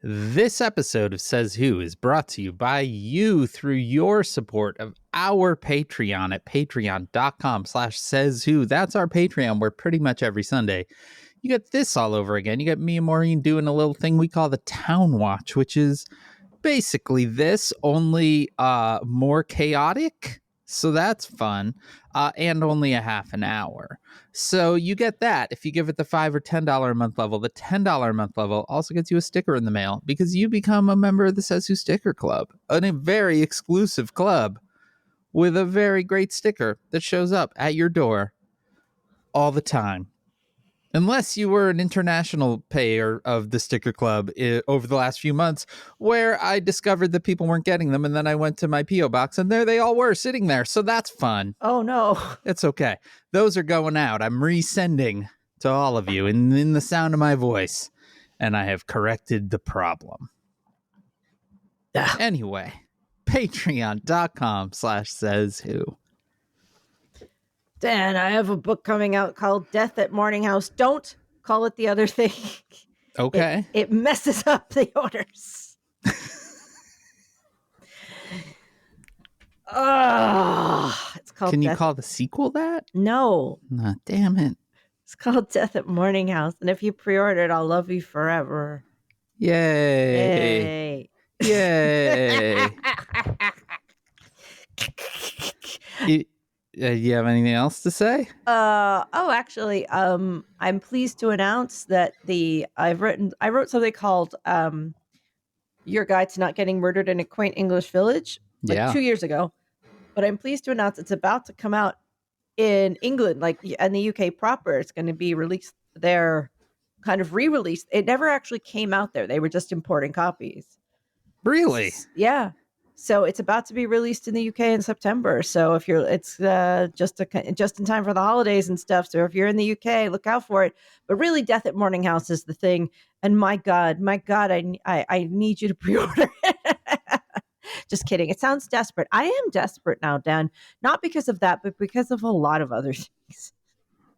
This episode of Says Who is brought to you by you through your support of our Patreon at patreon.com/sayswho. That's our Patreon, where pretty much every Sunday you get this all over again. You get me and Maureen doing a little thing we call the Town Watch, which is basically this, only more chaotic. So that's fun, and only a half an hour. So you get that if you give it the $5 or $10 a month level. The $10 a month level also gets you a sticker in the mail because you become a member of the Says Who Sticker Club, a very exclusive club with a very great sticker that shows up at your door all the time. Unless you were an international payer of the sticker club over the last few months, where I discovered that people weren't getting them, and then I went to my P.O. box, and there they all were sitting there. So that's fun. Oh, no. It's okay. Those are going out. I'm resending to all of you in the sound of my voice, and I have corrected the problem. Anyway, patreon.com/sayswho. Dan, I have a book coming out called Death at Morning House. Don't call it the other thing. Okay. It messes up the orders. It's called. Can you call the sequel that? No. Nah, damn it. It's called Death at Morning House. And if you pre-order it, I'll love you forever. Yay. Yay. You have anything else to say? Actually, I'm pleased to announce that I wrote something called Your Guide to Not Getting Murdered in a Quaint English Village 2 years ago. But I'm pleased to announce it's about to come out in England, in the UK proper. It's going to be released there, kind of re-released. It never actually came out there. They were just importing copies. Really? Yeah. So it's about to be released in the UK in September. So it's just in time for the holidays and stuff. So if you're in the UK, look out for it. But really, Death at Morning House is the thing. And my God, I need you to pre-order it. Just kidding. It sounds desperate. I am desperate now, Dan. Not because of that, but because of a lot of other things.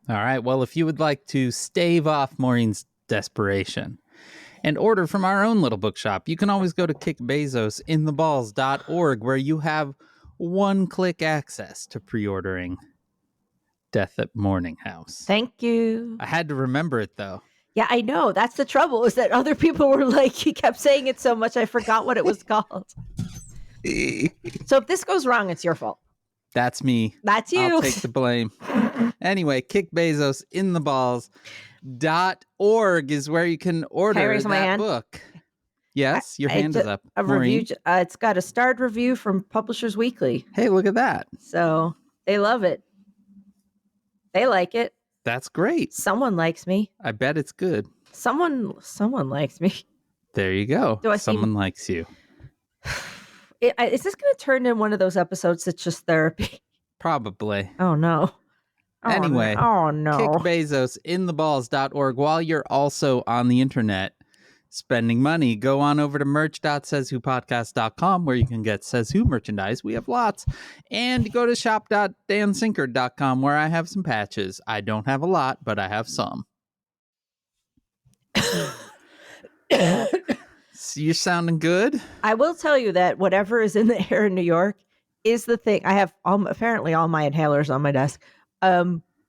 All right. Well, if you would like to stave off Maureen's desperation and order from our own little bookshop, you can always go to kickbezosintheballs.org, where you have one-click access to pre-ordering Death at Morning House. Thank you. I had to remember it, though. Yeah, I know. That's the trouble, is that other people were like, he kept saying it so much, I forgot what it was called. So if this goes wrong, it's your fault. That's me. That's you. I'll take the blame. Anyway, kickbezosintheballs.org is where you can order that book. Yes, your hand is up. A review. It's got a starred review from Publishers Weekly. Hey, look at that. So they love it. They like it. That's great. Someone likes me. I bet it's good. Someone likes me. There you go. Someone likes you. Is this going to turn into one of those episodes that's just therapy? Probably. Oh, no. Anyway. Oh, no. kickbezosintheballs.org. While you're also on the internet spending money, go on over to merch.sayswhopodcast.com, where you can get Says Who merchandise. We have lots. And go to shop.dansinker.com, where I have some patches. I don't have a lot, but I have some. So you're sounding good. I will tell you that whatever is in the air in New York is the thing. I have apparently all my inhalers on my desk.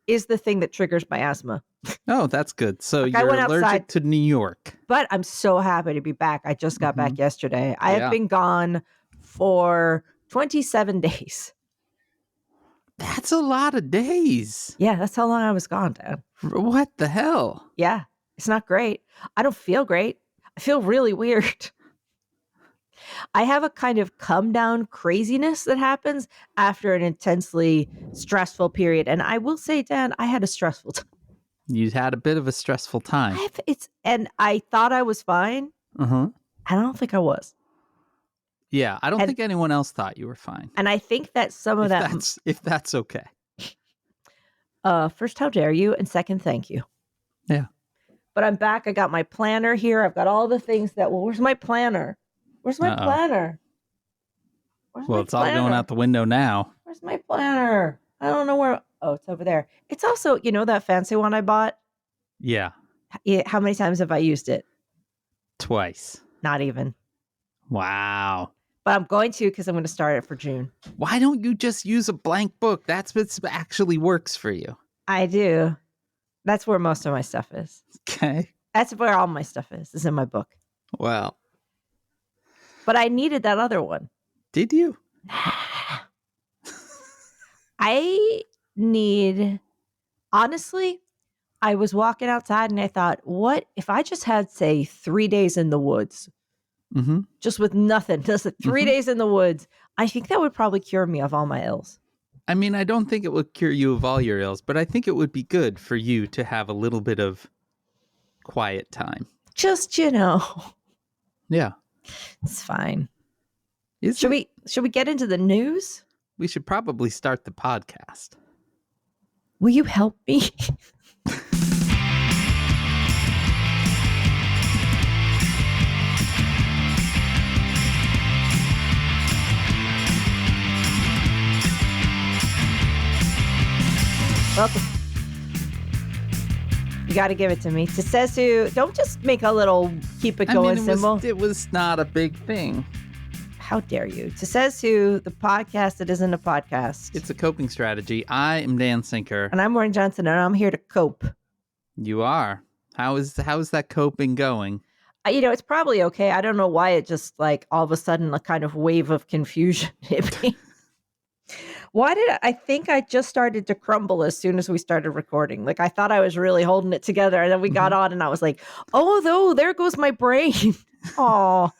Is the thing that triggers my asthma. Oh, that's good. So you're allergic to New York. But I'm so happy to be back. I just got back yesterday. I have been gone for 27 days. That's a lot of days. Yeah, that's how long I was gone, Dad. What the hell? Yeah, it's not great. I don't feel great. I feel really weird. I have a kind of come down craziness that happens after an intensely stressful period. And I will say, Dan, I had a stressful time. You had a bit of a stressful time. And I thought I was fine. I don't think I was. Yeah, I don't think anyone else thought you were fine. And I think that some of if that's okay. First, how dare you? And second, thank you. Yeah. But I'm back. I got my planner here. I've got all the things where's my planner? Where's my planner? It's all going out the window now. Where's my planner? I don't know where. Oh, it's over there. It's also, that fancy one I bought? Yeah. How many times have I used it? Twice. Not even. Wow. But I'm going to because I'm going to start it for June. Why don't you just use a blank book? That's what actually works for you. I do. That's where most of my stuff is. Okay. That's where all my stuff is in my book. Well. But I needed that other one. Did you? I need, honestly, I was walking outside and I thought, what if I just had, say, 3 days in the woods, just with nothing, just 3 days in the woods? I think that would probably cure me of all my ills. I mean, I don't think it would cure you of all your ills, but I think it would be good for you to have a little bit of quiet time. Just, Yeah. It's fine. Should we get into the news? We should probably start the podcast. Will you help me? Welcome. You got to give it to me. To says who, don't just make a little keep it going symbol. It was not a big thing. How dare you? To says who, the podcast that isn't a podcast. It's a coping strategy. I am Dan Sinker. And I'm Maureen Johnson, and I'm here to cope. You are. How is that coping going? It's probably okay. I don't know why it just like all of a sudden a kind of wave of confusion hit me. Why did I think I just started to crumble as soon as we started recording? Like I thought I was really holding it together, and then we got on, and I was like, "Oh, no, there goes my brain." Oh,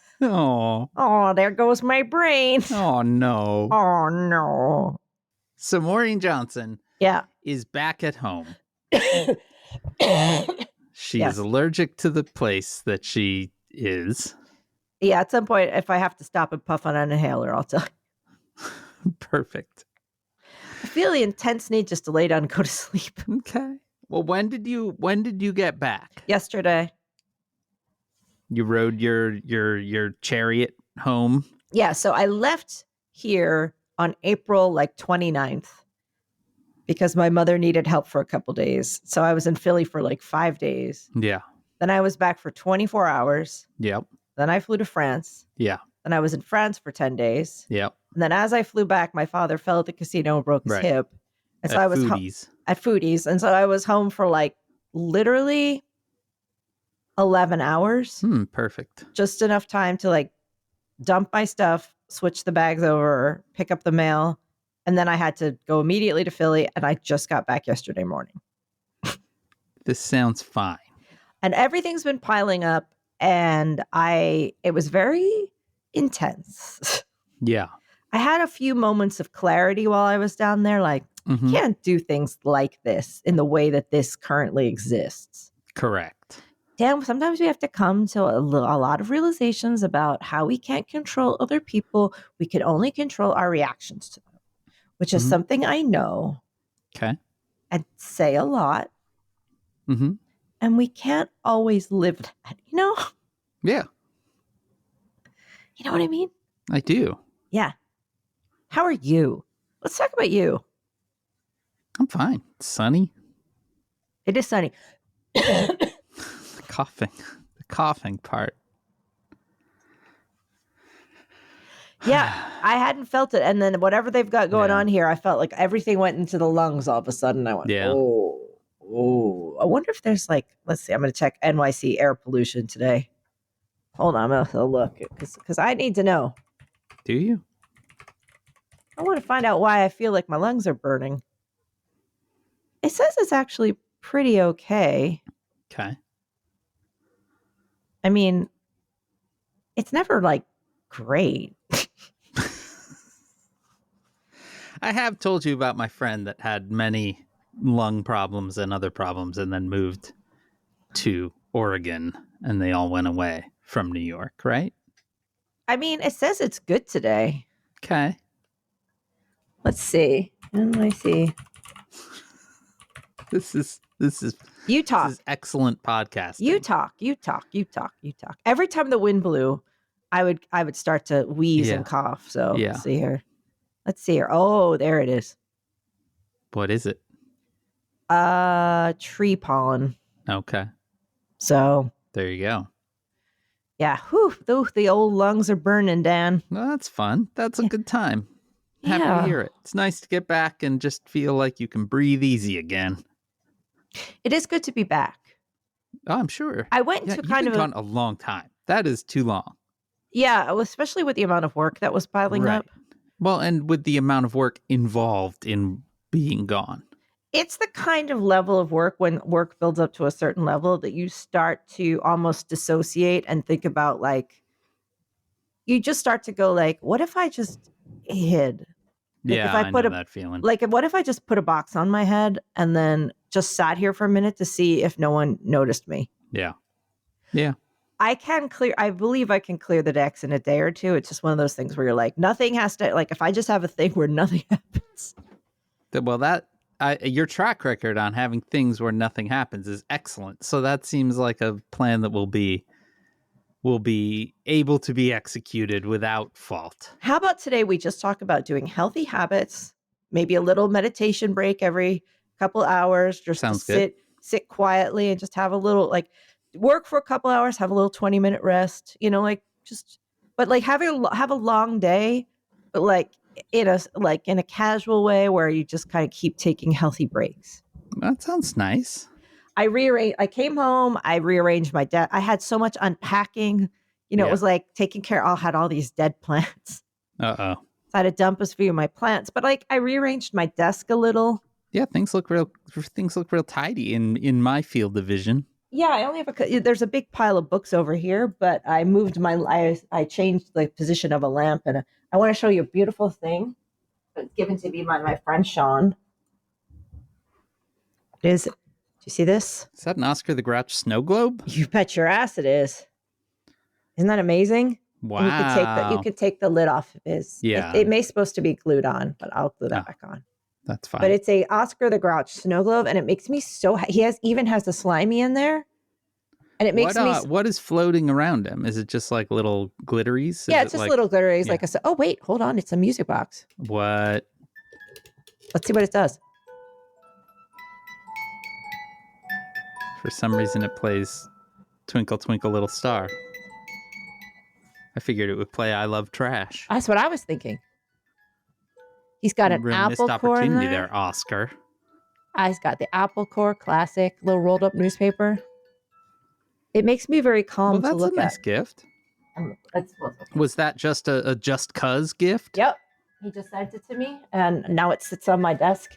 there goes my brain. Oh no. Oh no. So Maureen Johnson, is back at home. She is allergic to the place that she is. Yeah, at some point, if I have to stop and puff on an inhaler, I'll tell you. Perfect. I feel the intense need just to lay down and go to sleep. Okay. Well, when did you get back? Yesterday. You rode your chariot home? Yeah, so I left here on April 29th because my mother needed help for a couple days. So I was in Philly for 5 days. Yeah. Then I was back for 24 hours. Yep. Then I flew to France. Yeah. Then I was in France for 10 days. Yep. And then as I flew back, my father fell at the casino and broke his hip. And so I was at Foodies. And so I was home for literally 11 hours. Perfect. Just enough time to dump my stuff, switch the bags over, pick up the mail. And then I had to go immediately to Philly. And I just got back yesterday morning. This sounds fine. And everything's been piling up. And it was very intense. Yeah. I had a few moments of clarity while I was down there. You can't do things like this in the way that this currently exists. Correct. Dan, sometimes we have to come to a lot of realizations about how we can't control other people. We can only control our reactions to them, which is something I know. Okay. And say a lot. And we can't always live that, Yeah. You know what I mean? I do. Yeah. How are you? Let's talk about you. I'm fine. It's sunny. It is sunny. The coughing part. Yeah, I hadn't felt it. And then whatever they've got going on here, I felt like everything went into the lungs all of a sudden. I went, oh. I wonder if there's let's see, I'm going to check NYC air pollution today. Hold on, I'm going to look because I need to know. Do you? I want to find out why I feel like my lungs are burning. It says it's actually pretty okay. Okay. I mean, it's never great. I have told you about my friend that had many lung problems and other problems and then moved to Oregon and they all went away from New York, right? I mean, it says it's good today. Okay. Let's see. NYC. This is you talk. This is excellent podcasting. You talk. Every time the wind blew, I would start to wheeze and cough. So let's see here. Oh, there it is. What is it? Tree pollen. Okay. So there you go. Yeah. Whew, the old lungs are burning, Dan. Well, that's fun. That's a good time. Happy to Yeah. hear it. It's nice to get back and just feel like you can breathe easy again. It is good to be back. Oh, I'm sure. I went to you've kind been of gone a long time. That is too long. Yeah, especially with the amount of work that was piling Right. up. Well, and with the amount of work involved in being gone. It's the kind of level of work when work builds up to a certain level that you start to almost dissociate and think about like, you just start to go like, what if I just hid? Like Yeah, if I I put know that feeling. like, what if I just put a box on my head and then just sat here for a minute to see if no one noticed me? Yeah. Yeah. I believe I can clear the decks in a day or two. It's just one of those things where you're like, nothing has to, like, if I just have a thing where nothing happens. Well, your track record on having things where nothing happens is excellent. So that seems like a plan that will be able to be executed without fault. How about today we just talk about doing healthy habits, maybe a little meditation break every couple hours, just Sounds to sit quietly and just have a little, like, work for a couple hours, have a little 20-minute rest, but like have a long day, but like in a casual way where you just kind of keep taking healthy breaks. That sounds nice. I came home, I rearranged my desk. I had so much unpacking. It was like taking care. I had all these dead plants. Uh-oh. So I had to dump a few of my plants, but like I rearranged my desk a little. Yeah, things look real tidy in my field of vision. Yeah, I only have there's a big pile of books over here, but I moved I changed the position of a lamp, and I want to show you a beautiful thing that's given to me by my friend Sean. Do you see this? Is that an Oscar the Grouch snow globe? You bet your ass it is. Isn't that amazing? Wow. And you could take the lid off of his. Yeah. It may supposed to be glued on, but I'll glue that back on. That's fine. But it's a Oscar the Grouch snow globe, and it makes me so even has the slimy in there. And it makes me. What is floating around him? Is it just like little glitteries? Yeah, it's just little glitteries. Yeah. Oh wait, hold on, it's a music box. What? Let's see what it does. For some reason, it plays "Twinkle Twinkle Little Star." I figured it would play "I Love Trash." That's what I was thinking. He's got an apple core in there, Oscar. He's got the apple core, classic, little rolled up newspaper. It makes me very calm to look at. That's a nice gift. Was that just a just cuz gift? Yep. He just sent it to me, and now it sits on my desk.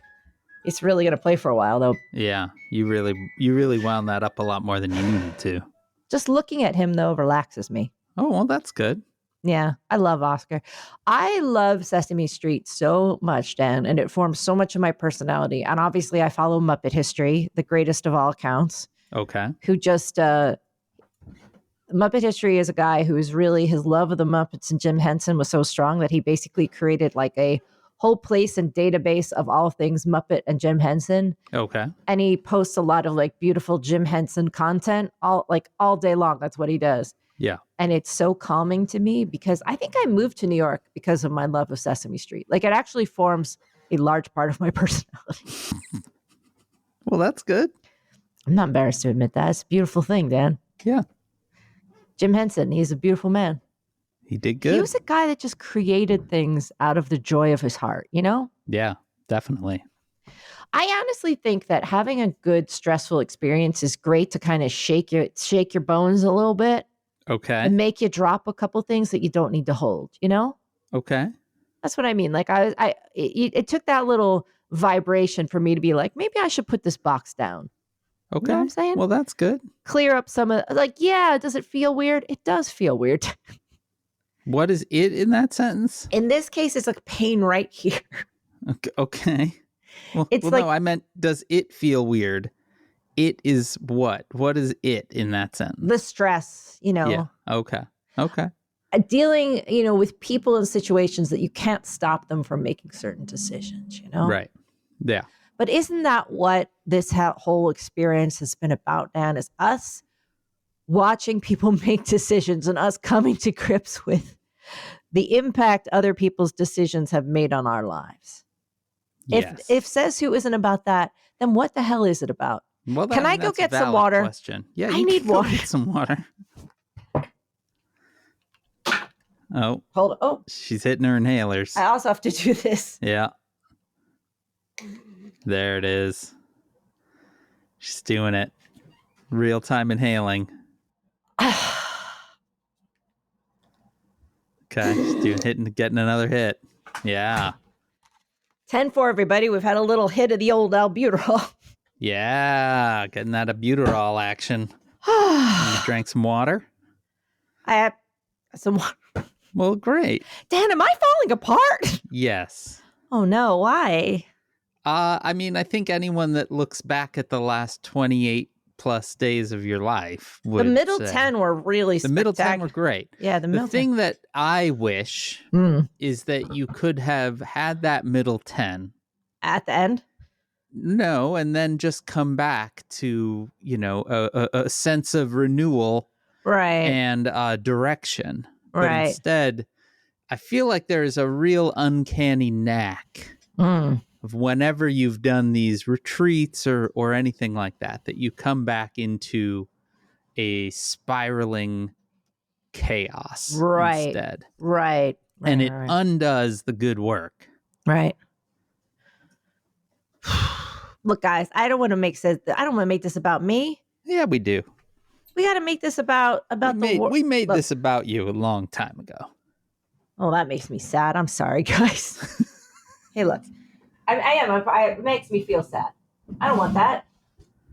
It's really going to play for a while, though. Yeah, you really wound that up a lot more than you needed to. Just looking at him, though, relaxes me. Oh, well, that's good. Yeah, I love Oscar. I love Sesame Street so much, Dan, and it forms so much of my personality. And obviously, I follow Muppet History, the greatest of all accounts. Okay. Who just... Muppet History is a guy who's really, his love of the Muppets and Jim Henson was so strong that he basically created like a whole place and database of all things Muppet and Jim Henson. Okay. And he posts a lot of like beautiful Jim Henson content all day long. That's what he does. Yeah. And it's so calming to me because I think I moved to New York because of my love of Sesame Street. Like it actually forms a large part of my personality. Well, that's good. I'm not embarrassed to admit that. It's a beautiful thing, Dan. Yeah. Jim Henson, he's a beautiful man. He did good. He was a guy that just created things out of the joy of his heart, you know? Yeah, definitely. I honestly think that having a good stressful experience is great to kind of shake your bones a little bit. Okay. And make you drop a couple things that you don't need to hold, you know? Okay. That's what I mean. Like it took that little vibration for me to be like, maybe I should put this box down. Okay. You know what I'm saying? Well, that's good. Clear up some of, does it feel weird? It does feel weird. What is it in that sentence? In this case, it's like pain right here. Okay. Well, it's like, no, I meant, does it feel weird? It is what? What is it in that sentence? The stress, you know. Yeah. Okay. Dealing, with people and situations that you can't stop them from making certain decisions, you know? Right. Yeah. But isn't that what this whole experience has been about, Dan? Is us watching people make decisions and us coming to grips with the impact other people's decisions have made on our lives. Yes. If Says Who isn't about that, then what the hell is it about? Well, Can I go get some water? Question. Yeah, I need water. Get some water. Oh. Hold. Oh. She's hitting her inhalers. I also have to do this. Yeah. There it is. She's doing it. Real time inhaling. Okay, she's getting another hit. Yeah. 10-4, everybody. We've had a little hit of the old albuterol. Yeah, getting that albuterol action. You drank some water? I had some water. Well, great. Dan, am I falling apart? Yes. Oh, no. Why? I mean, I think anyone that looks back at the last 28 plus days of your life would The middle say, 10 were really the middle 10 were great. Yeah, the middle thing that I wish is that you could have had that middle 10 at the end. No, and then just come back to, a sense of renewal, right, and direction. Right. But instead, I feel like there is a real uncanny knack of whenever you've done these retreats or anything like that you come back into a spiraling chaos instead. Right. And it undoes the good work. Right. Look, guys, I don't want to make this about me. Yeah, we do. We got to make this about we made this about you a long time ago. Oh, that makes me sad. I'm sorry, guys. Hey, look, it makes me feel sad. I don't want that.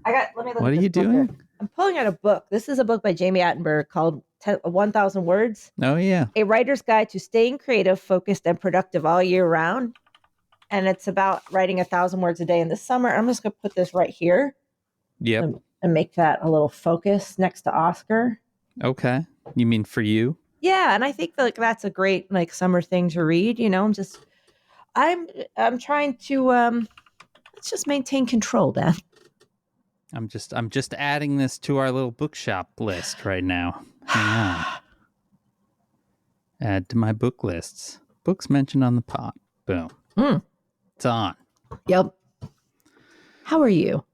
Let me look. What are you doing? Here. I'm pulling out a book. This is a book by Jamie Attenberg called 1,000 Words. Oh, yeah. A Writer's Guide to Staying Creative, Focused, and Productive All Year Round. And it's about writing 1,000 words a day in the summer. I'm just going to put this right here. Yep. And make that a little focus next to Oscar. Okay. You mean for you? Yeah. And I think that's a great summer thing to read. I'm trying to, let's just maintain control, Dan. I'm just adding this to our little bookshop list right now. Hang on. Add to my book lists. Books mentioned on the pod. Boom. It's on. Yep. How are you?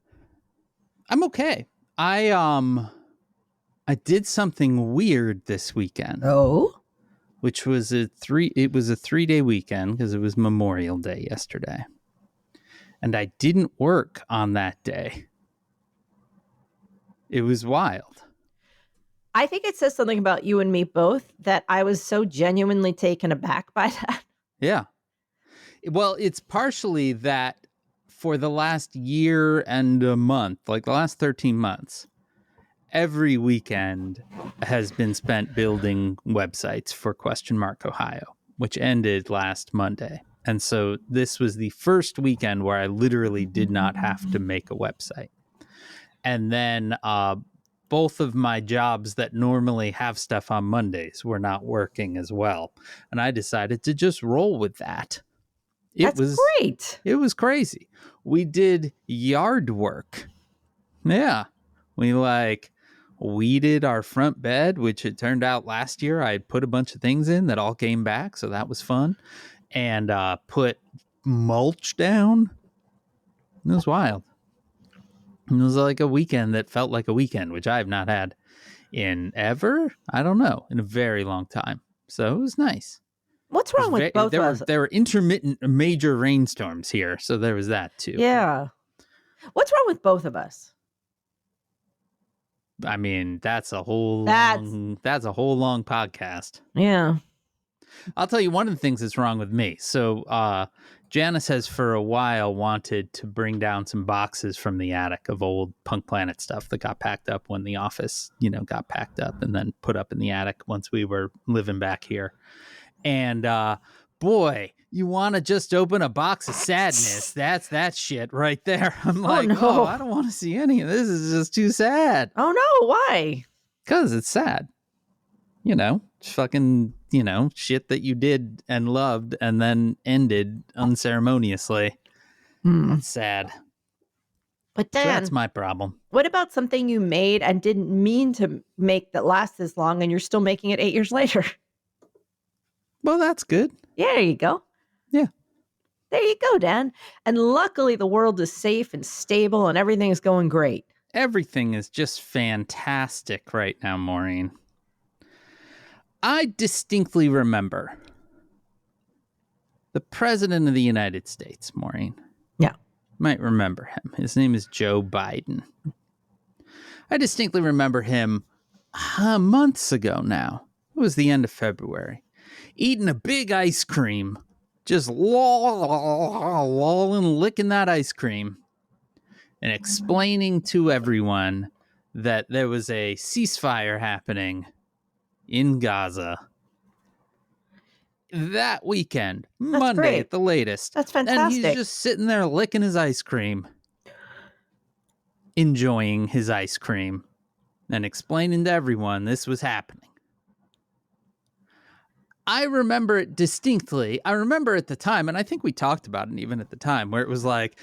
I'm okay. I did something weird this weekend. Oh? Which was a 3-day weekend because it was Memorial Day yesterday. And I didn't work on that day. It was wild. I think it says something about you and me both that I was so genuinely taken aback by that. Yeah. Well, it's partially that for the last year and a month, like the last 13 months, every weekend has been spent building websites for Ohio, which ended last Monday. And so this was the first weekend where I literally did not have to make a website. And then both of my jobs that normally have stuff on Mondays were not working as well. And I decided to just roll with that. That's great. It was crazy. We did yard work. Yeah. We weeded our front bed, which it turned out last year I had put a bunch of things in that all came back. So that was fun. And put mulch down. It was wild. It was like a weekend that felt like a weekend, which I have not had in ever. I don't know, in a very long time. So it was nice. What's wrong with both of us? There were intermittent major rainstorms here, so there was that too. Yeah. What's wrong with both of us? I mean, that's a whole long podcast. Yeah. I'll tell you one of the things that's wrong with me. So Janice has for a while wanted to bring down some boxes from the attic of old Punk Planet stuff that got packed up when the office, got packed up and then put up in the attic once we were living back here. And boy, you want to just open a box of sadness. That's that shit right there. I'm like, oh, I don't want to see any of this. It's just too sad. Oh, no. Why? Because it's sad. Fucking, shit that you did and loved and then ended unceremoniously. It's sad. But then, so that's my problem. What about something you made and didn't mean to make that lasts this long and you're still making it 8 years later? Well, that's good. Yeah, there you go. Yeah. There you go, Dan. And luckily the world is safe and stable and everything is going great. Everything is just fantastic right now, Maureen. I distinctly remember the President of the United States, Maureen. Yeah. Might remember him. His name is Joe Biden. I distinctly remember him months ago now. It was the end of February. Eating a big ice cream. Just lolling, licking that ice cream. And explaining to everyone that there was a ceasefire happening in Gaza that weekend, Monday great. at the latest. That's fantastic. And he's just sitting there licking his ice cream, enjoying his ice cream, and explaining to everyone this was happening. I remember it distinctly. I remember at the time, and I think we talked about it even at the time, where it was like,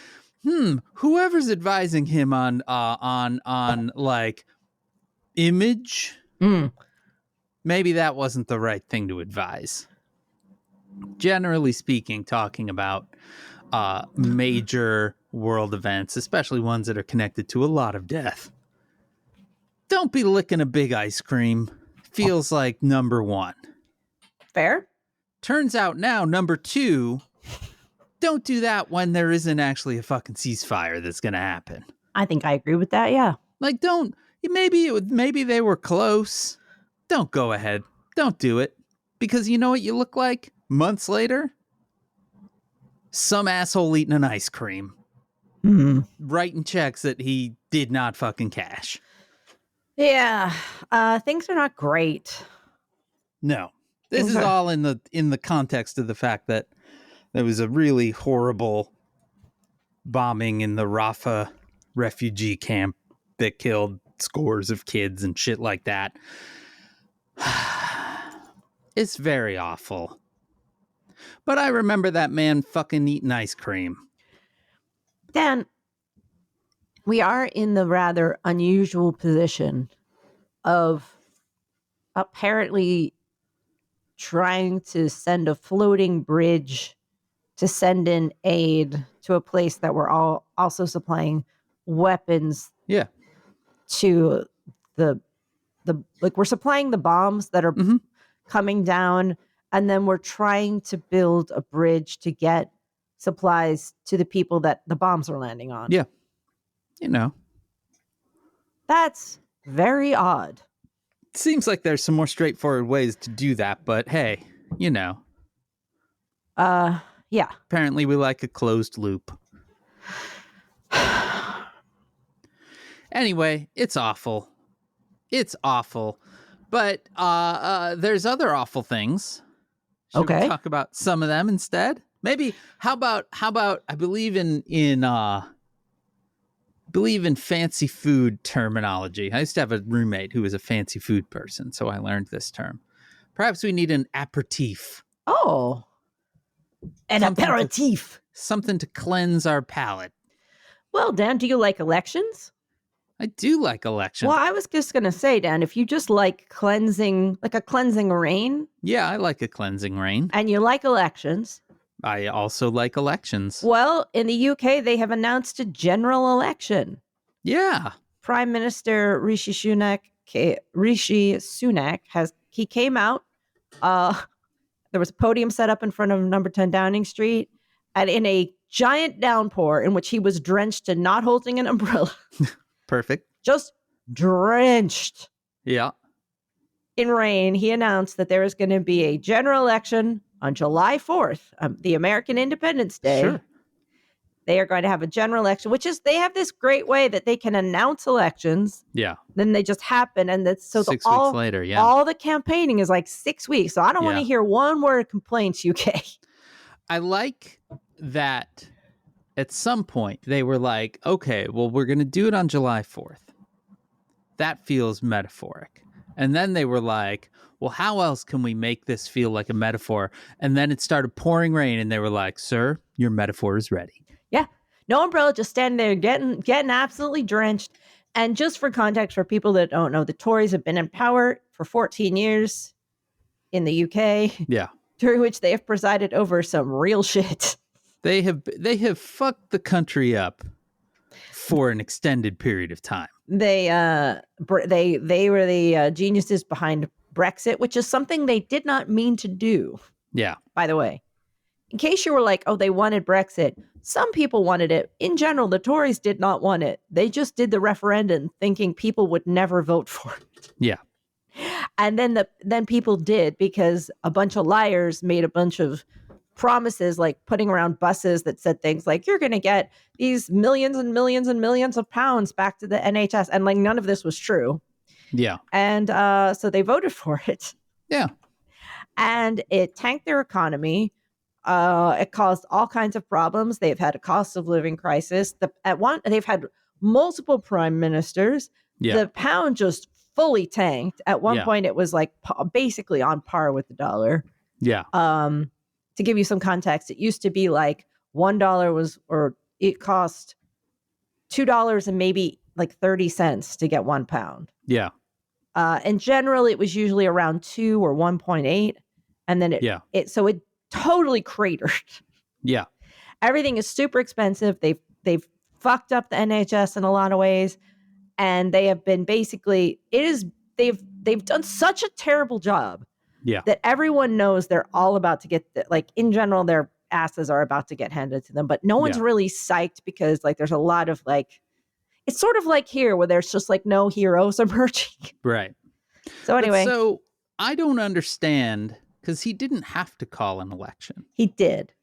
whoever's advising him on like image, maybe that wasn't the right thing to advise. Generally speaking, talking about major world events, especially ones that are connected to a lot of death, don't be licking a big ice cream. Feels like number one. Fair. Turns out now, number two, don't do that when there isn't actually a fucking ceasefire that's going to happen. I think I agree with that, yeah. Like, maybe they were close. Don't go ahead. Don't do it. Because you know what you look like months later? Some asshole eating an ice cream. Writing checks that he did not fucking cash. Yeah. Things are not great. No. This is all in the context of the fact that there was a really horrible bombing in the Rafah refugee camp that killed scores of kids and shit like that. It's very awful. But I remember that man fucking eating ice cream. Dan, we are in the rather unusual position of apparently trying to send a floating bridge to send in aid to a place that we're all also supplying weapons. Yeah. To the like we're supplying the bombs that are coming down, and then we're trying to build a bridge to get supplies to the people that the bombs are landing on. Yeah. You know. That's very odd. Seems like there's some more straightforward ways to do that, but hey, you know. Yeah. Apparently we like a closed loop. Anyway, it's awful. It's awful. But there's other awful things. Should we talk about some of them instead? Maybe how about I believe in fancy food terminology. I used to have a roommate who was a fancy food person, so I learned this term. Perhaps we need an aperitif. Oh. An aperitif. Something to cleanse our palate. Well, Dan, do you like elections? I do like elections. Well, I was just going to say, Dan, if you just like cleansing, like a cleansing rain. Yeah, I like a cleansing rain. And you like elections. I also like elections. Well, in the UK, they have announced a general election. Yeah. Prime Minister Rishi Sunak he came out. There was a podium set up in front of number 10 Downing Street, and in a giant downpour in which he was drenched and not holding an umbrella. Perfect. Just drenched. Yeah. In rain, he announced that there is going to be a general election on July 4th, the American Independence Day. Sure. They are going to have a general election, they have this great way that they can announce elections. Yeah. Then they just happen. And that's 6 weeks later. Yeah. All the campaigning is like 6 weeks. So I don't want to hear one word of complaints, UK. I like that at some point they were like, okay, well, we're going to do it on July 4th. That feels metaphoric. And then they were like, well, how else can we make this feel like a metaphor? And then it started pouring rain and they were like, sir, your metaphor is ready. Yeah. No umbrella, just standing there getting absolutely drenched. And just for context, for people that don't know, the Tories have been in power for 14 years in the UK. Yeah. During which they have presided over some real shit. They have fucked the country up for an extended period of time. They were the geniuses behind Brexit, which is something they did not mean to do. Yeah. By the way, in case you were like, oh, they wanted Brexit. Some people wanted it. In general, the Tories did not want it. They just did the referendum thinking people would never vote for it. Yeah. And then people did, because a bunch of liars made a bunch of promises, like putting around buses that said things like, you're going to get these millions and millions and millions of pounds back to the NHS. And like none of this was true. Yeah. And so they voted for it. Yeah. And it tanked their economy. It caused all kinds of problems. They've had a cost of living crisis. They've had multiple prime ministers. Yeah. The pound just fully tanked. At one point, it was like basically on par with the dollar. Yeah. To give you some context, it used to be like it cost $2 and maybe like 30 cents to get 1 pound. Yeah. In general, it was usually around 2 or 1.8. And then it totally cratered. Yeah. Everything is super expensive. They've fucked up the NHS in a lot of ways. And they have been they've done such a terrible job. Yeah. That everyone knows they're all about to get in general, their asses are about to get handed to them. But no one's really psyched, because like there's a lot of like, it's sort of like here where there's just like no heroes emerging. Right. So anyway. So I don't understand, because he didn't have to call an election. He did.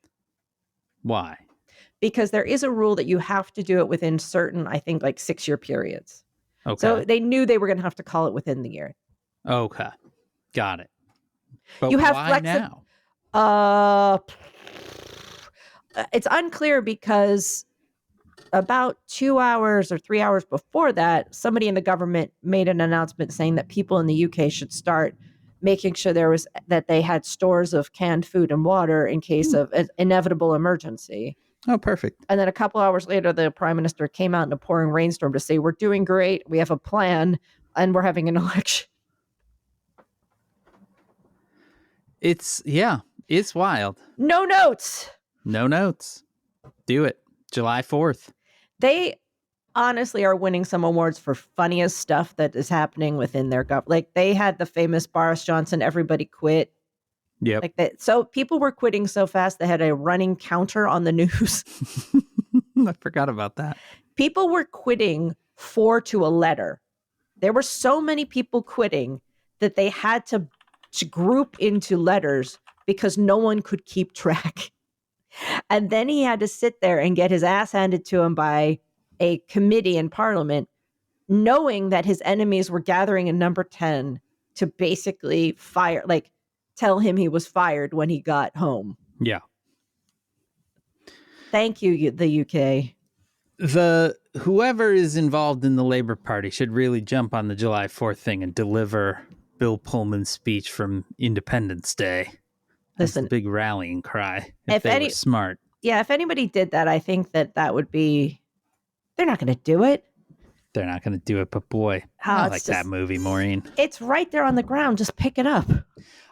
Why? Because there is a rule that you have to do it within certain, I think, like 6-year periods. Okay. So they knew they were going to have to call it within the year. Okay. Got it. But you have why now? It's unclear, because about 2 hours or 3 hours before that, somebody in the government made an announcement saying that people in the UK should start making sure that they had stores of canned food and water in case of an inevitable emergency. Oh, perfect. And then a couple hours later, the prime minister came out in a pouring rainstorm to say, we're doing great. We have a plan, and we're having an election. It's wild. No notes. No notes. Do it. July 4th. They honestly are winning some awards for funniest stuff that is happening within their government. Like they had the famous Boris Johnson, everybody quit. Yep. Like that. So people were quitting so fast, they had a running counter on the news. I forgot about that. People were quitting 4 to a letter. There were so many people quitting that they had to group into letters because no one could keep track. And then he had to sit there and get his ass handed to him by a committee in Parliament, knowing that his enemies were gathering in number 10 to basically tell him he was fired when he got home. Yeah. Thank you, the UK. Whoever is involved in the Labour Party should really jump on the July 4th thing and deliver Bill Pullman's speech from Independence Day. That's the big rallying cry. If they were smart. Yeah, if anybody did that, I think that would be. They're not going to do it. They're not going to do it, but boy, I like that movie, Maureen. It's right there on the ground. Just pick it up.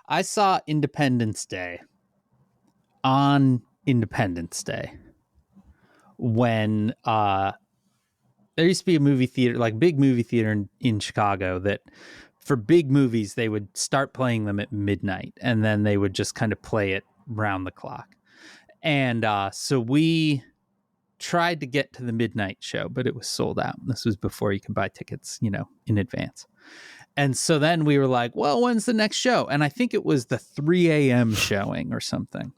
I saw Independence Day on Independence Day when there used to be a movie theater, like big movie theater in Chicago, that for big movies, they would start playing them at midnight, and then they would just kind of play it round the clock. And so we tried to get to the midnight show, but it was sold out. This was before you could buy tickets, in advance. And so then we were like, well, when's the next show? And I think it was the 3 a.m. showing or something.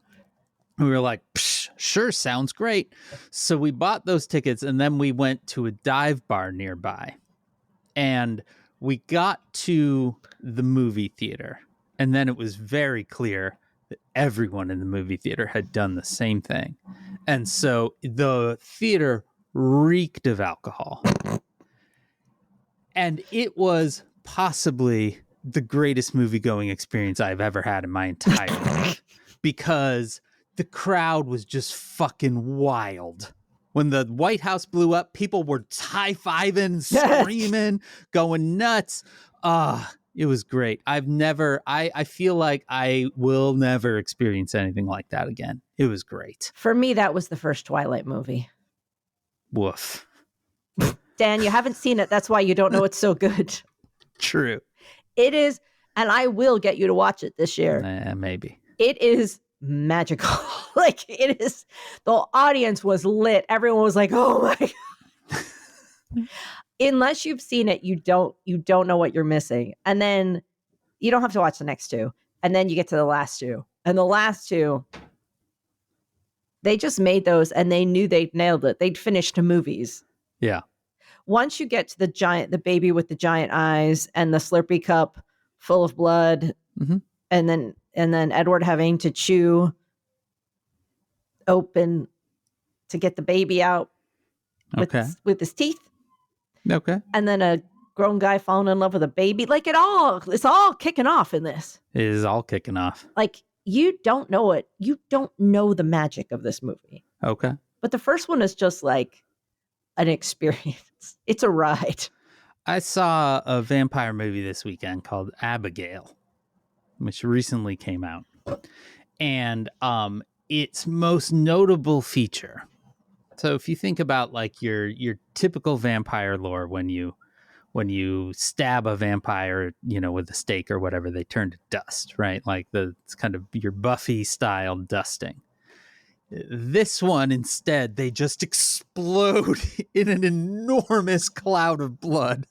And we were like, sure, sounds great. So we bought those tickets, and then we went to a dive bar nearby. And we got to the movie theater, and then it was very clear that everyone in the movie theater had done the same thing. And so the theater reeked of alcohol. And it was possibly the greatest movie-going experience I've ever had in my entire life, because the crowd was just fucking wild. When the White House blew up, people were high-fiving, screaming, going nuts. It was great. I feel like I will never experience anything like that again. It was great. For me, that was the first Twilight movie. Woof. Dan, you haven't seen it. That's why you don't know it's so good. True. It is. And I will get you to watch it this year. Maybe. It is magical. Like, it is. The audience was lit. Everyone was like, oh my God. Unless you've seen it, you don't know what you're missing. And then you don't have to watch the next two. And then you get to the last two. And the last two, they just made those and they knew they'd nailed it. They'd finished the movies. Yeah. Once you get to the baby with the giant eyes and the Slurpee cup full of blood, and then Edward having to chew open to get the baby out with his teeth. Okay. And then a grown guy falling in love with a baby. Like, it's all kicking off in this. It is all kicking off. Like, you don't know it. You don't know the magic of this movie. Okay. But the first one is just like an experience. It's a ride. I saw a vampire movie this weekend called Abigail, which recently came out. And its most notable feature. So if you think about like your typical vampire lore, when you stab a vampire, with a stake or whatever, they turn to dust, right? Like it's kind of your Buffy style dusting. This one, instead, they just explode in an enormous cloud of blood.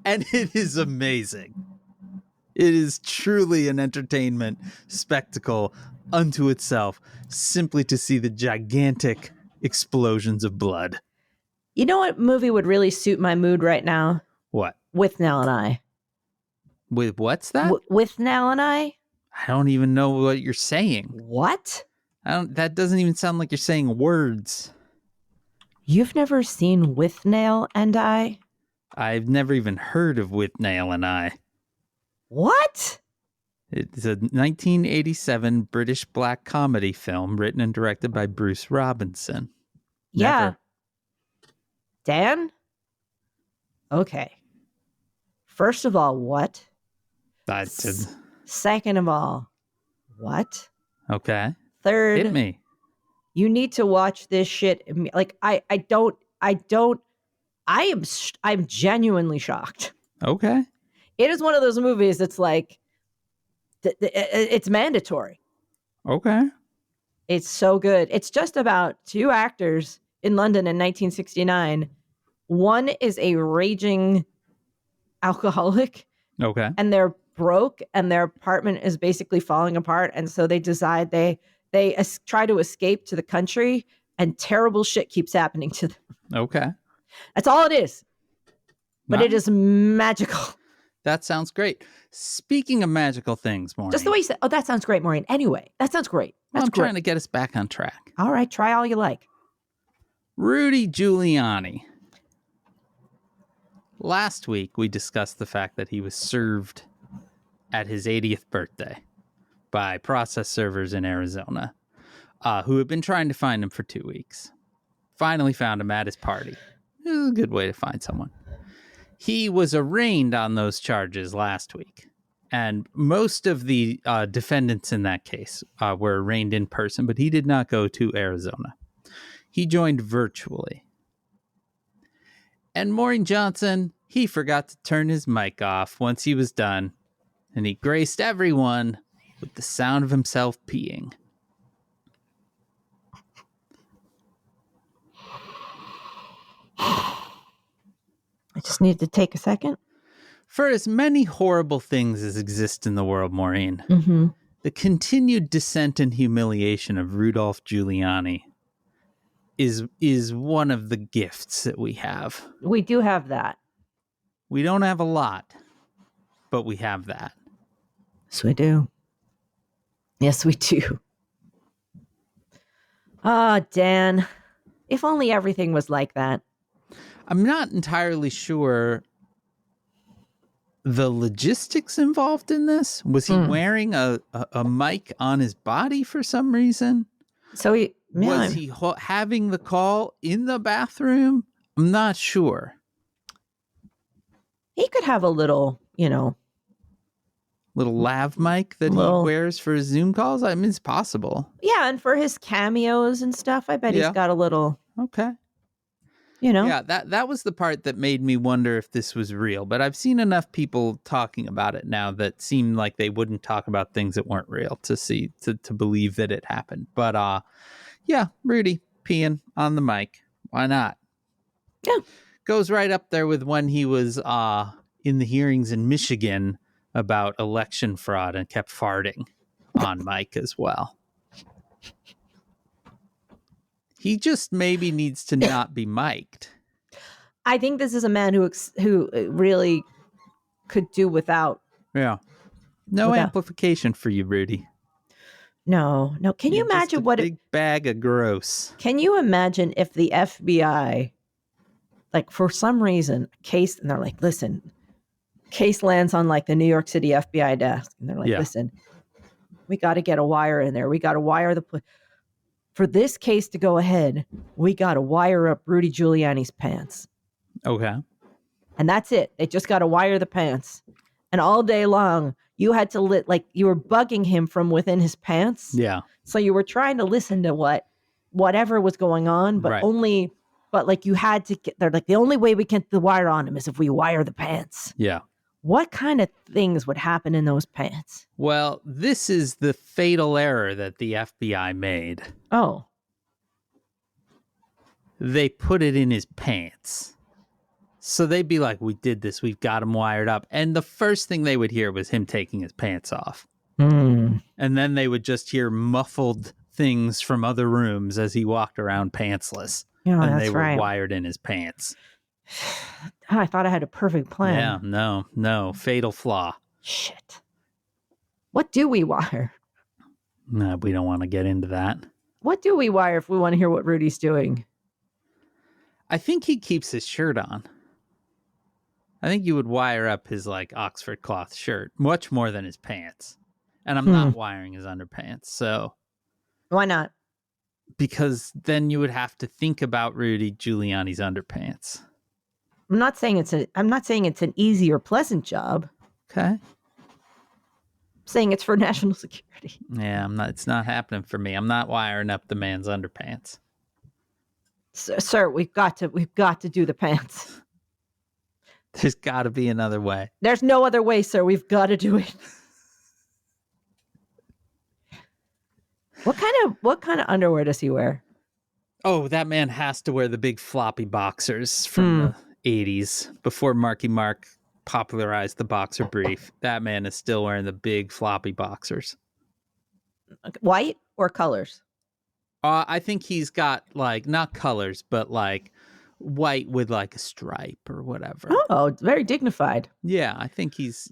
And it is amazing. It is truly an entertainment spectacle unto itself, simply to see the gigantic explosions of blood. You know what movie would really suit my mood right now? What? With Nell and I. With what's that? With Nell and I? I don't even know what you're saying. What? That doesn't even sound like you're saying words. You've never seen With Nail and I? I've never even heard of With Nail and I. What? It's a 1987 British black comedy film written and directed by Bruce Robinson. Yeah. Never. Dan? Okay. First of all, what? Second of all, what? Okay. Third, hit me. You need to watch this shit. Like, I'm genuinely shocked. Okay. It is one of those movies that's like, it's mandatory. Okay. It's so good. It's just about two actors in London in 1969. One is a raging alcoholic. Okay. And they're broke and their apartment is basically falling apart. And so they decide they try to escape to the country and terrible shit keeps happening to them. Okay. That's all it is. But Wow. It is magical. That sounds great. Speaking of magical things, Maureen. Just the way you said, oh, that sounds great, Maureen. Anyway, that sounds great. I'm trying to get us back on track. All right, try all you like. Rudy Giuliani. Last week, we discussed the fact that he was served at his 80th birthday by process servers in Arizona, who had been trying to find him for 2 weeks. Finally found him at his party. It was a good way to find someone. He was arraigned on those charges last week, and most of the defendants in that case were arraigned in person, but he did not go to Arizona. He joined virtually. And Maureen Johnson, he forgot to turn his mic off once he was done, and he graced everyone with the sound of himself peeing. I just need to take a second. For as many horrible things as exist in the world, Maureen, the continued descent and humiliation of Rudolph Giuliani is one of the gifts that we have. We do have that. We don't have a lot, but we have that. Yes, we do. Yes, we do. Ah, Dan, if only everything was like that. I'm not entirely sure the logistics involved in this. Was he wearing a mic on his body for some reason? So was he having the call in the bathroom? I'm not sure. He could have a little, little lav mic that he wears for his Zoom calls. I mean, it's possible. Yeah, and for his cameos and stuff, I bet he's got a little. Okay. you know? Yeah, that was the part that made me wonder if this was real. But I've seen enough people talking about it now that seemed like they wouldn't talk about things that weren't real to believe that it happened. But yeah, Rudy peeing on the mic. Why not? Yeah. Goes right up there with when he was in the hearings in Michigan about election fraud and kept farting on mic as well. He just maybe needs to not be mic'd. I think this is a man who really could do without. Yeah. No amplification for you, Rudy. No. Can you imagine what big bag of gross? Can you imagine if the FBI, like for some reason, case, and they're like, listen, case lands on like the New York City FBI desk, and they're like, listen, we got to get a wire in there. We got to wire for this case to go ahead. We got to wire up Rudy Giuliani's pants. Okay. And that's it. They just got to wire the pants. And all day long, you had to you were bugging him from within his pants. Yeah. So you were trying to listen to whatever was going on, but like you had to they're like, the only way we get the wire on him is if we wire the pants. Yeah. What kind of things would happen in those pants? Well, this is the fatal error that the FBI made. Oh. They put it in his pants. So they'd be like, we did this. We've got him wired up. And the first thing they would hear was him taking his pants off. And then they would just hear muffled things from other rooms as he walked around pantsless. Yeah, and they were wired in his pants. I thought I had a perfect plan. Yeah, no. Fatal flaw. Shit. What do we wire? No, we don't want to get into that. What do we wire if we want to hear what Rudy's doing? I think he keeps his shirt on. I think you would wire up his like Oxford cloth shirt much more than his pants. And I'm not wiring his underpants, so. Why not? Because then you would have to think about Rudy Giuliani's underpants. I'm not saying it's an easy or pleasant job. Okay. I'm saying it's for national security. Yeah, it's not happening for me. I'm not wiring up the man's underpants. Sir, we've got to do the pants. There's got to be another way. There's no other way, sir. We've got to do it. What kind of underwear does he wear? Oh, that man has to wear the big floppy boxers from the 80s before Marky Mark popularized the boxer brief. That man is still wearing the big floppy boxers. White or colors? I think he's got like not colors, but like white with like a stripe or whatever. Oh, it's very dignified. Yeah, I think he's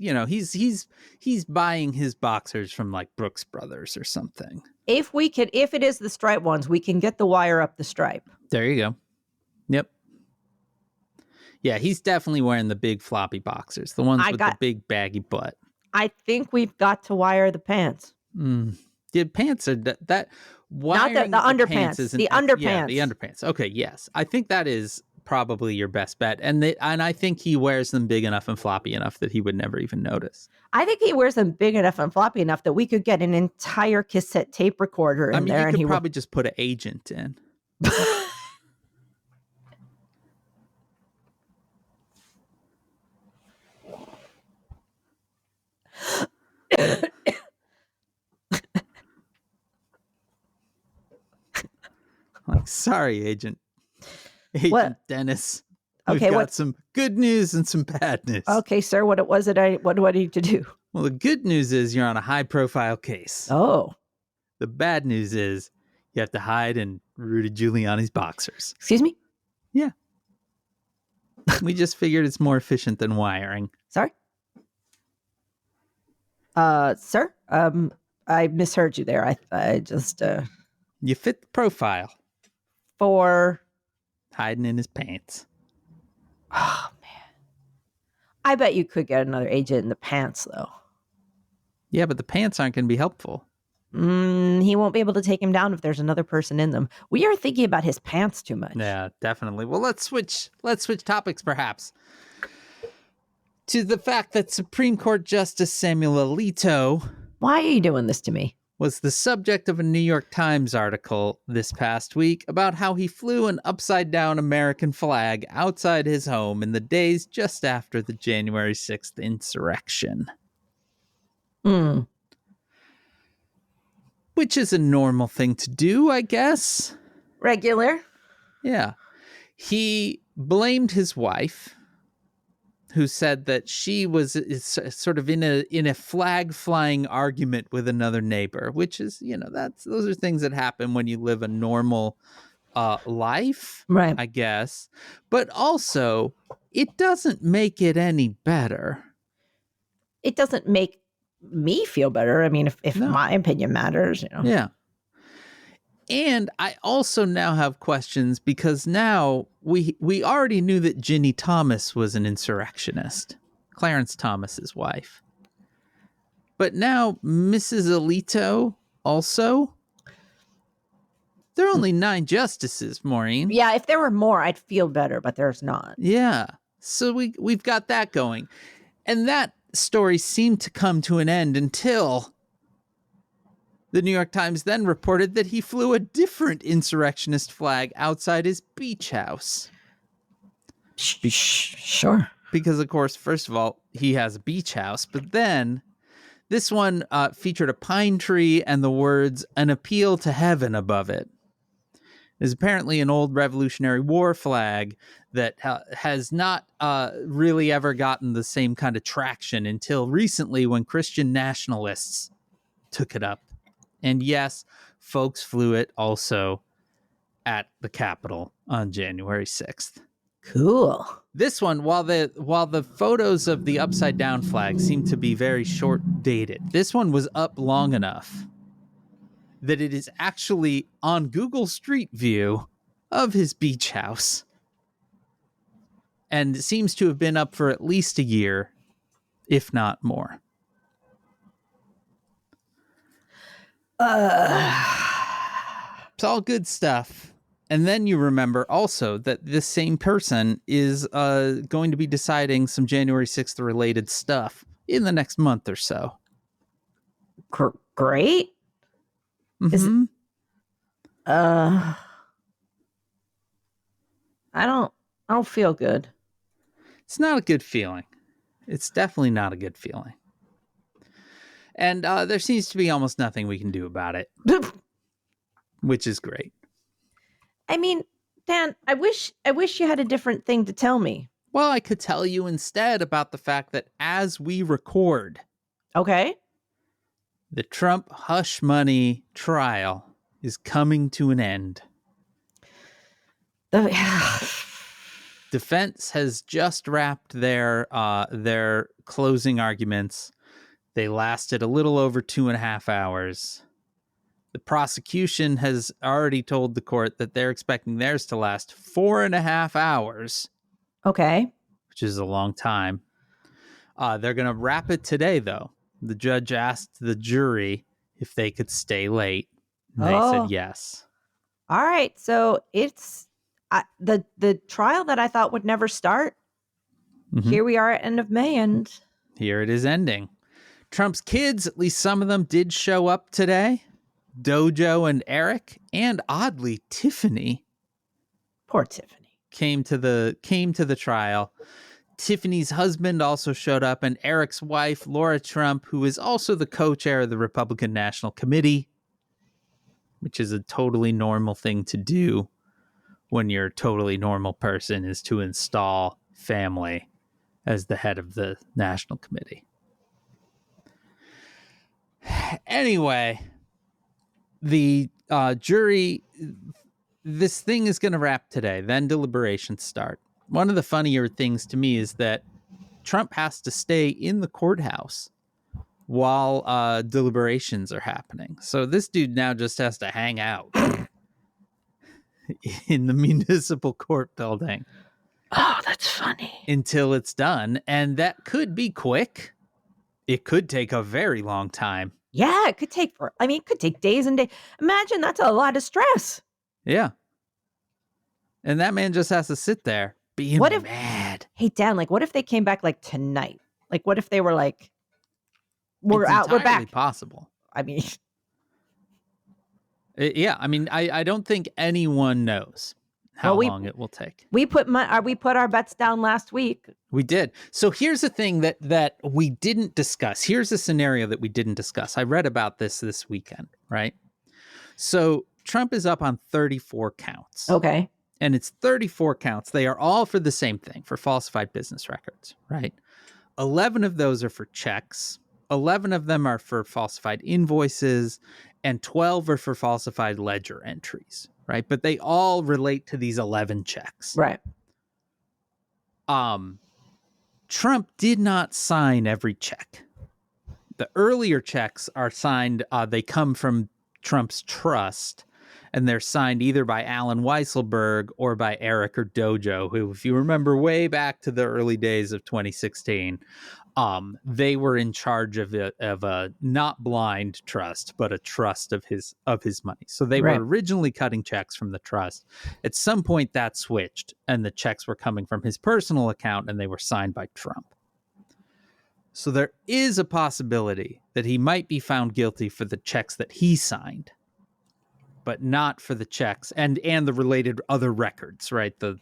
buying his boxers from like Brooks Brothers or something. If it is the stripe ones, we can get the wire up the stripe. There you go. Yep. Yeah, he's definitely wearing the big floppy boxers, the ones with the big baggy butt. I think we've got to wire the pants. The pants are that. Not the underpants. The underpants. Yeah, the underpants. Okay, yes. I think that is probably your best bet. And I think he wears them big enough and floppy enough that he would never even notice. I think he wears them big enough and floppy enough that we could get an entire cassette tape recorder in there. You could probably just put an agent in. Like, sorry, Agent Dennis. We've got some good news and some bad news. Okay, sir. What do I need to do? Well, the good news is you're on a high-profile case. Oh. The bad news is you have to hide in Rudy Giuliani's boxers. Excuse me? Yeah. We just figured it's more efficient than wiring. Sorry? Sir? I misheard you there. I just... You fit the profile. For? Hiding in his pants. Oh, man. I bet you could get another agent in the pants, though. Yeah, but the pants aren't going to be helpful. He won't be able to take him down if there's another person in them. We are thinking about his pants too much. Yeah, definitely. Well, let's switch topics, perhaps, to the fact that Supreme Court Justice Samuel Alito... Why are you doing this to me? was the subject of a New York Times article this past week about how he flew an upside-down American flag outside his home in the days just after the January 6th insurrection. Which is a normal thing to do, I guess. Regular. Yeah. He blamed his wife, who said that she was sort of in a flag flying argument with another neighbor, which is, those are things that happen when you live a normal life, right? I guess. But also, it doesn't make it any better. It doesn't make me feel better. I mean, if my opinion matters, Yeah. And I also now have questions because now we already knew that Ginny Thomas was an insurrectionist, Clarence Thomas's wife. But now Mrs. Alito also. There are only 9 justices, Maureen. Yeah, if there were more, I'd feel better, but there's not. Yeah. So we've got that going. And that story seemed to come to an end until the New York Times then reported that he flew a different insurrectionist flag outside his beach house. Sure. Because, of course, first of all, he has a beach house, but then this one featured a pine tree and the words, "An appeal to heaven" above it. There's apparently an old Revolutionary War flag that has not really ever gotten the same kind of traction until recently when Christian nationalists took it up. And yes, folks flew it also at the Capitol on January 6th. Cool. This one, while the photos of the upside down flag seem to be very short dated, this one was up long enough that it is actually on Google Street View of his beach house. And it seems to have been up for at least a year, if not more. It's all good stuff. And then you remember also that this same person is going to be deciding some January 6th related stuff in the next month or so. Great. Mm-hmm. I don't feel good. It's not a good feeling. It's definitely not a good feeling. And there seems to be almost nothing we can do about it, which is great. I mean, Dan, I wish you had a different thing to tell me. Well, I could tell you instead about the fact that as we record, okay, the Trump hush money trial is coming to an end. Defense has just wrapped their closing arguments. They lasted a little over 2.5 hours. The prosecution has already told the court that they're expecting theirs to last 4.5 hours. Okay. Which is a long time. They're going to wrap it today, though. The judge asked the jury if they could stay late. And they said yes. All right. So it's the trial that I thought would never start. Mm-hmm. Here we are at end of May, and here it is ending. Trump's kids, at least some of them, did show up today. Dojo and Eric, and oddly, Tiffany. Poor Tiffany. Came to the trial. Tiffany's husband also showed up, and Eric's wife, Laura Trump, who is also the co-chair of the Republican National Committee, which is a totally normal thing to do when you're a totally normal person, is to install family as the head of the National Committee. Anyway, the jury, this thing is going to wrap today. Then deliberations start. One of the funnier things to me is that Trump has to stay in the courthouse while deliberations are happening. So this dude now just has to hang out in the municipal court building. Oh, that's funny. Until it's done. And that could be quick. It could take a very long time. Yeah, it could take days and days. Imagine that's a lot of stress. Yeah. And that man just has to sit there being mad. Hey, Dan, what if they came back tonight? What if they were we're out, we're back? Possible. I mean, Yeah, I mean, I don't think anyone knows how long it will take. We put our bets down last week. We did. So here's the thing that we didn't discuss. Here's a scenario that we didn't discuss. I read about this weekend, right? So Trump is up on 34 counts. Okay. And it's 34 counts. They are all for the same thing, for falsified business records, right? 11 of those are for checks. 11 of them are for falsified invoices, and 12 are for falsified ledger entries, right? But they all relate to these 11 checks. Right. Trump did not sign every check. The earlier checks are signed, they come from Trump's trust, and they're signed either by Alan Weisselberg or by Eric or Dojo, who, if you remember way back to the early days of 2016, they were in charge of a not blind trust, but a trust of his money. So they were originally cutting checks from the trust. At some point that switched, and the checks were coming from his personal account, and they were signed by Trump. So there is a possibility that he might be found guilty for the checks that he signed, but not for the checks and the related other records, right? The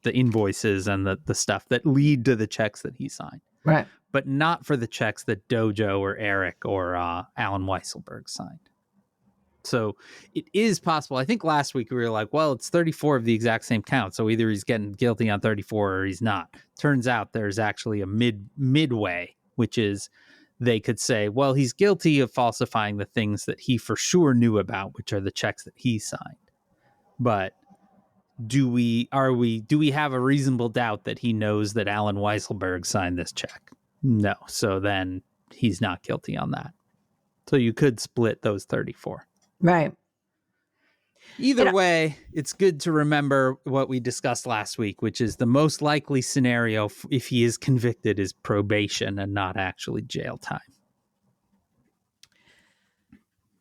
invoices and the stuff that lead to the checks that he signed. Right. But not for the checks that Dojo or Eric or Alan Weisselberg signed. So it is possible. I think last week we were like, well, it's 34 of the exact same count. So either he's getting guilty on 34 or he's not. Turns out there's actually a midway, which is they could say, well, he's guilty of falsifying the things that he for sure knew about, which are the checks that he signed. But do we have a reasonable doubt that he knows that Alan Weisselberg signed this check? No. So then he's not guilty on that. So you could split those 34. Right. Either way, it's good to remember what we discussed last week, which is the most likely scenario if he is convicted is probation and not actually jail time.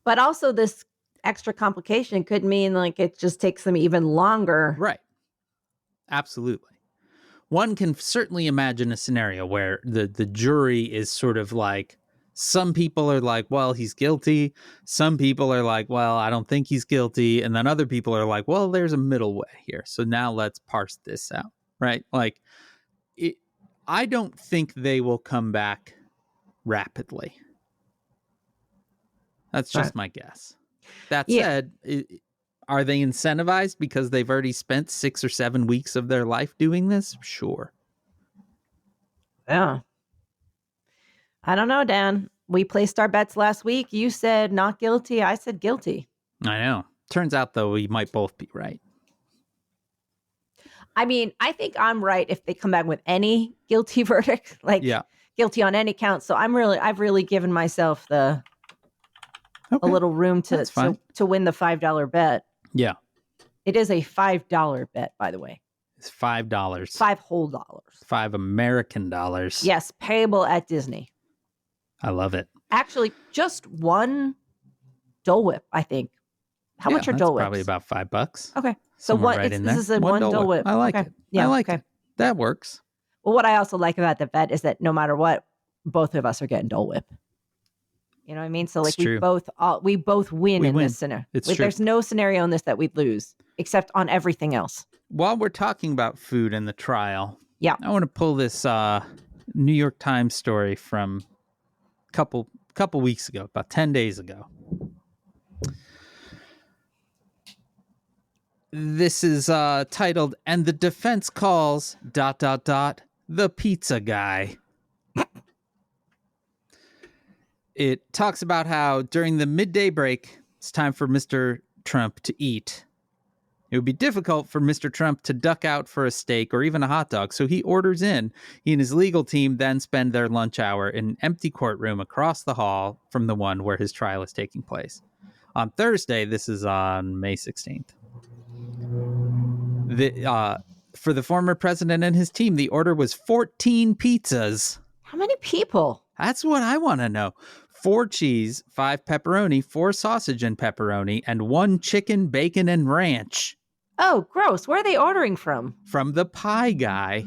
But also this extra complication could mean like it just takes them even longer. Right. Absolutely. One can certainly imagine a scenario where the jury is sort of like, some people are like, well, he's guilty. Some people are like, well, I don't think he's guilty. And then other people are like, well, there's a middle way here. So now let's parse this out, right? Like, I don't think they will come back rapidly. That's just my guess. That said, are they incentivized because they've already spent 6 or 7 weeks of their life doing this? Sure. Yeah. I don't know, Dan. We placed our bets last week. You said not guilty. I said guilty. I know. Turns out, though, we might both be right. I mean, I think I'm right if they come back with any guilty verdict, like guilty on any count. So I've really given myself a little room to win the $5 bet. Yeah. It is a $5 bet, by the way. It's $5. 5 whole dollars. 5 American dollars. Yes, payable at Disney. I love it. Actually, just one Dole Whip, I think. How much are Dole Whips? Probably about $5. Okay. So this is a one Dole Whip. I like it. Yeah, I like it. That works. Well, what I also like about the bet is that no matter what, both of us are getting Dole Whip. You know what I mean? So like we both win in this scenario. There's no scenario in this that we'd lose, except on everything else. While we're talking about food and the trial, I want to pull this New York Times story from couple weeks ago, about 10 days ago. This is titled, "And the defense calls ... the pizza guy." It talks about how during the midday break, it's time for Mr. Trump to eat. It would be difficult for Mr. Trump to duck out for a steak or even a hot dog, so he orders in. He and his legal team then spend their lunch hour in an empty courtroom across the hall from the one where his trial is taking place. On Thursday, this is on May 16th. For the former president and his team, the order was 14 pizzas. How many people? That's what I want to know. 4 cheese, 5 pepperoni, 4 sausage and pepperoni, and 1 chicken, bacon, and ranch. Oh, gross. Where are they ordering from? From the Pie Guy,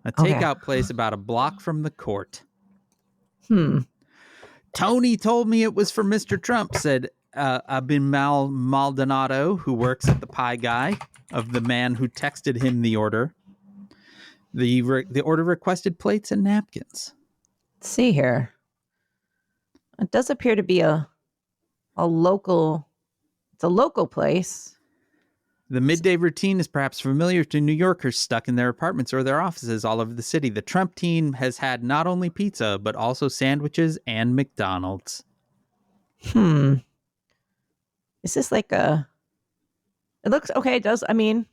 a takeout place about a block from the court. Tony told me it was for Mr. Trump, said Abimal Maldonado, who works at the Pie Guy, of the man who texted him the order. The order requested plates and napkins. Let's see here. It does appear to be a local. It's a local place. The midday routine is perhaps familiar to New Yorkers stuck in their apartments or their offices all over the city. The Trump team has had not only pizza, but also sandwiches and McDonald's. Is this like a... It looks okay. It does. I mean,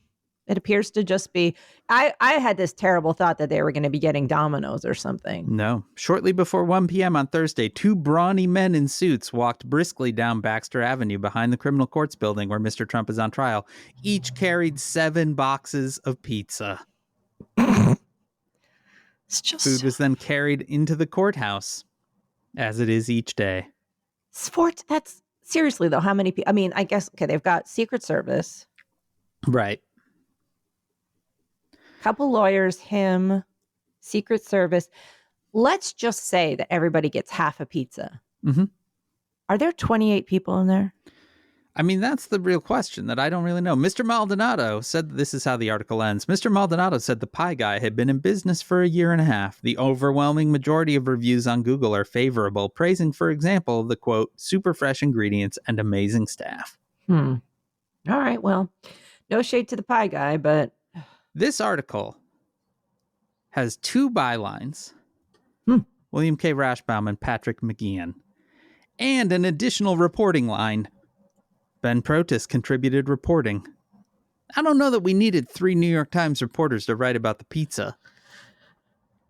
it appears to just be... I had this terrible thought that they were going to be getting Domino's or something. No. Shortly before 1 p.m. on Thursday, two brawny men in suits walked briskly down Baxter Avenue behind the criminal courts building where Mr. Trump is on trial. Each carried 7 boxes of pizza. It's just... Food was then carried into the courthouse, as it is each day. Sports, that's... Seriously, though, how many people... I mean, I guess, okay, they've got Secret Service. Right. Couple lawyers, him, Secret Service. Let's just say that everybody gets half a pizza. Mm-hmm. Are there 28 people in there? I mean, that's the real question that I don't really know. Mr. Maldonado said, this is how the article ends. Mr. Maldonado said the Pie Guy had been in business for 1.5 years. The overwhelming majority of reviews on Google are favorable, praising, for example, the quote, super fresh ingredients and amazing staff. All right, well, no shade to the Pie Guy, but... This article has 2 bylines, William K. Rashbaum and Patrick McGeehan, and an additional reporting line. Ben Protis contributed reporting. I don't know that we needed 3 New York Times reporters to write about the pizza,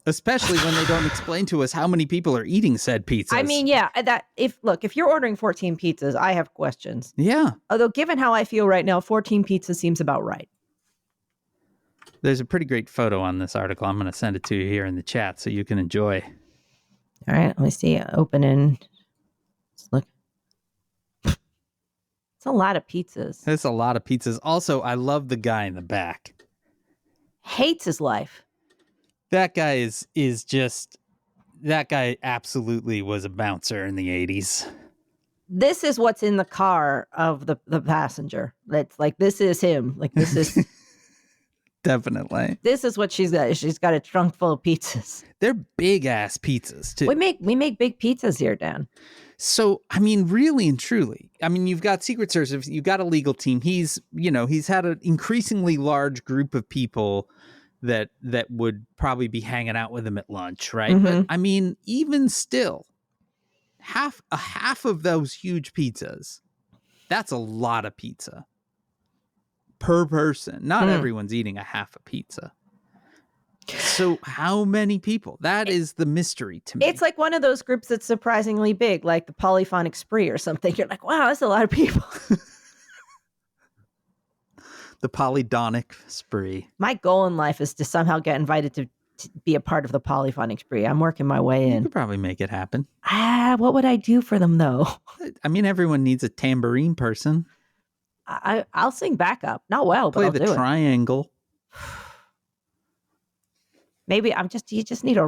especially when they don't explain to us how many people are eating said pizzas. I mean, yeah, if you're ordering 14 pizzas, I have questions. Yeah. Although given how I feel right now, 14 pizzas seems about right. There's a pretty great photo on this article. I'm going to send it to you here in the chat so you can enjoy. All right, let me see. Opening. Let's look. It's a lot of pizzas. There's a lot of pizzas. Also, I love the guy in the back. Hates his life. That guy is just... That guy absolutely was a bouncer in the 80s. This is what's in the car of the passenger. That's like, this is him. Like, this is... Definitely. This is what she's got. She's got a trunk full of pizzas. They're big ass pizzas too. We make big pizzas here, Dan. So, I mean, really and truly, I mean, you've got Secret Service, you've got a legal team. He's had an increasingly large group of people that would probably be hanging out with him at lunch, right? Mm-hmm. But I mean, even still, half of those huge pizzas, that's a lot of pizza per person. Not everyone's eating a half a pizza. So how many people? That is the mystery to me. It's like one of those groups that's surprisingly big, like the Polyphonic Spree or something. You're like, wow, that's a lot of people. The Polydonic Spree. My goal in life is to somehow get invited to be a part of the Polyphonic Spree. I'm working my way in. You could probably make it happen. What would I do for them, though? I mean, everyone needs a tambourine person. I'll sing backup. Not well, but Play I'll the do triangle. Maybe you just need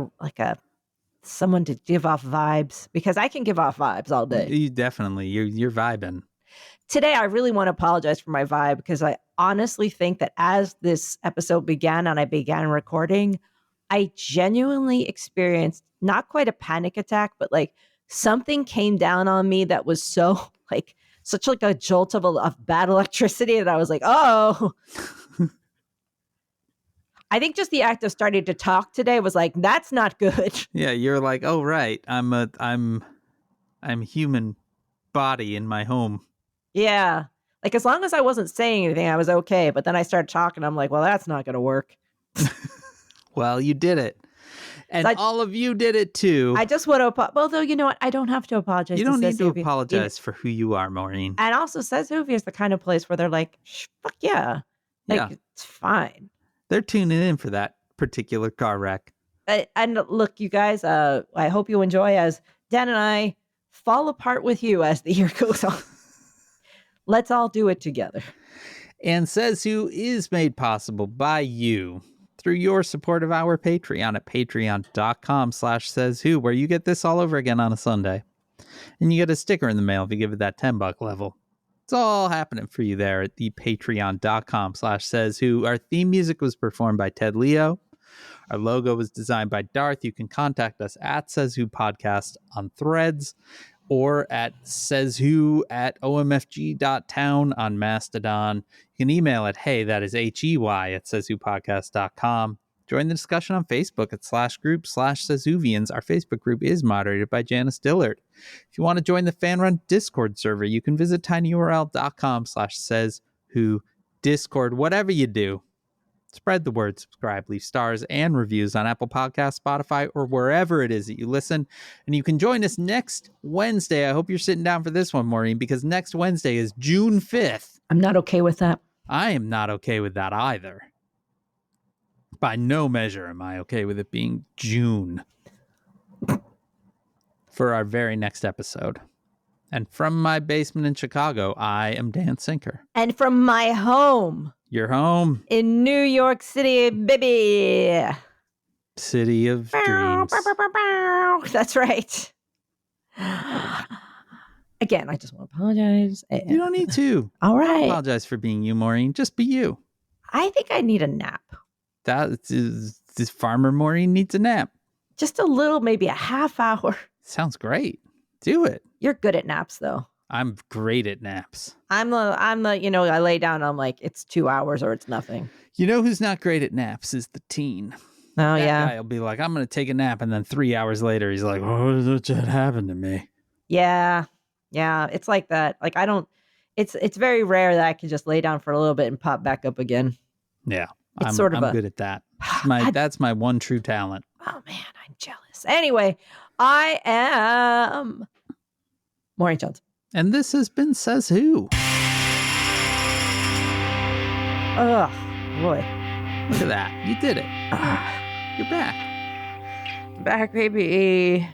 someone to give off vibes, because I can give off vibes all day. You definitely, you're vibing. Today, I really want to apologize for my vibe, because I honestly think that as this episode began and I began recording, I genuinely experienced not quite a panic attack, but like something came down on me that was so like such like a jolt of bad electricity that I was like, oh. I think just the act of starting to talk today was like, that's not good. Yeah, you're like, oh right, I'm human body in my home. Yeah, like as long as I wasn't saying anything, I was okay. But then I started talking. I'm like, well, that's not going to work. Well, you did it, and all of you did it too. I just want to apologize. Well, though, you know what? I don't have to apologize. You don't need to apologize for who you are, Maureen. And also, SaysWhovia is the kind of place where they're like, fuck yeah, it's fine. They're tuning in for that particular car wreck. And look, you guys, I hope you enjoy as Dan and I fall apart with you as the year goes on. Let's all do it together. And Says Who is made possible by you through your support of our Patreon at patreon.com/SaysWho, where you get this all over again on a Sunday. And you get a sticker in the mail if you give it that $10 level. It's all happening for you there at the patreon.com/sayswho. Our theme music was performed by Ted Leo. Our logo was designed by Darth. You can contact us at SaysWho Podcast on Threads or at sayswho@omfg.town on Mastodon. You can email at hey, that is HEY at sayswhopodcast.com. Join the discussion on Facebook at /group/SaysWhovians. Our Facebook group is moderated by Janice Dillard. If you want to join the fan-run Discord server, you can visit tinyurl.com/SaysWhoDiscord. Whatever you do, spread the word, subscribe, leave stars and reviews on Apple Podcasts, Spotify, or wherever it is that you listen. And you can join us next Wednesday. I hope you're sitting down for this one, Maureen, because next Wednesday is June 5th. I'm not okay with that. I am not okay with that either. By no measure am I okay with it being June for our very next episode. And from my basement in Chicago, I am Dan Sinker. And from my home. Your home. In New York City, baby. City of dreams. That's right. Again, I just want to apologize. You don't need to. All right. Don't apologize for being you, Maureen. Just be you. I think I need a nap. This farmer Maureen needs a nap. Just a little, maybe a half hour. Sounds great. Do it. You're good at naps, though. I'm great at naps. I'm the, I lay down and I'm like, it's 2 hours or it's nothing. You know who's not great at naps is the teen. Oh, that yeah. Guy will be like, I'm going to take a nap. And then 3 hours later, he's like, oh, what just happened to me? Yeah. Yeah. It's like that. Like, it's very rare that I can just lay down for a little bit and pop back up again. Yeah. I'm good at that. That's my one true talent. Oh, man. I'm jealous. Anyway, I am Maureen Jones. And this has been Says Who. Oh, boy. Look at that. You did it. You're back. Back, baby.